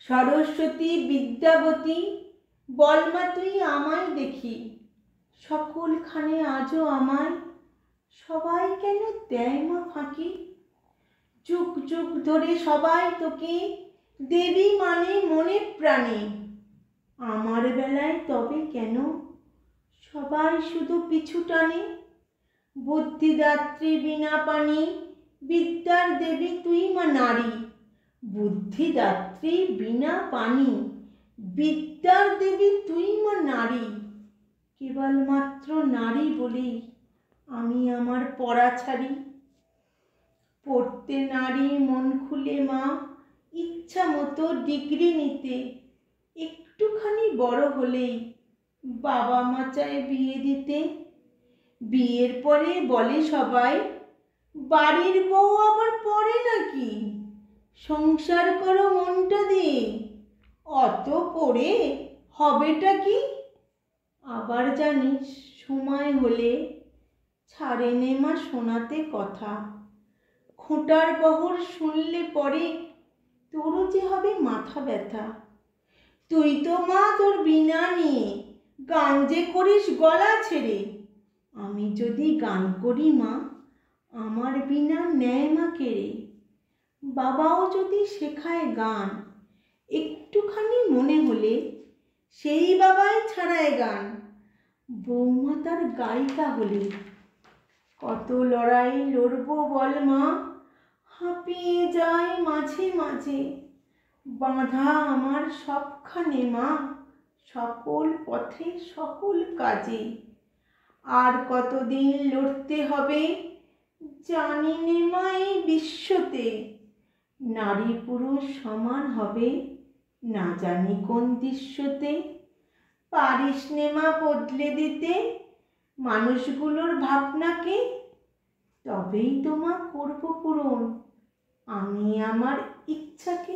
সরস্বতী বিদ্যাবতী বলমা তুই আমায় দেখি, সকলখানে আজও আমায় সবাই কেন দেয় মা ফাঁকি। যুগ যুগ ধরে সবাই তোকে দেবী মানে মনে প্রাণে, আমার বেলায় তবে কেন সবাই শুধু পিছু টানে। বুদ্ধিদাত্রী বিনা পানি বিদ্যার দেবী তুই মা নারী, বুদ্ধিদাত্রী বিনা পানি বিদ্যার দেবী তুই মা নারী। কেবলমাত্র নারী বলেই আমি আমার পড়া ছাড়ি, পড়তে নারী মন খুলে মা ইচ্ছা মতো ডিগ্রি নিতে, একটুখানি বড় হলেই বাবা মা চায় বিয়ে দিতে। বিয়ের পরে বলে সবাই বাড়ির বউ আবার পড়ে নাকি, সংসার করো মনটা দিয়ে, অত পড়ে হবেটা কি। আবার জানিস সময় হলে ছাড়ে নে মা শোনাতে কথা, খোঁটার বহর শুনলে পরে তোরও যে হবে মাথা ব্যথা। তুই তো মা তোর বীণা নিয়ে গান যে করিস গলা ছেড়ে, আমি যদি গান করি মা আমার বীণা নেয় মা কেড়ে। বাবাও যদি শেখায় গান একটুখানি মনে হলে, সেই বাবাই ছাড়ায় গান বৌমা তার গায়িকা হলে। কত লড়াই লড়বো বল মা, হাঁপিয়ে যায় মাঝে মাঝে, বাঁধা আমার সবখানে মা সকল পথে সকল কাজে। আর কতদিন লড়তে হবে জানি নে মা এই বিশ্বতে, নারী পুরুষ সমান হবে না জানি কোন দৃশ্যতে। পারিস নে মা বদলে দিতে মানুষগুলোর ভাবনাকে, তবেই তো মা করব পূরণ আমি আমার ইচ্ছাকে।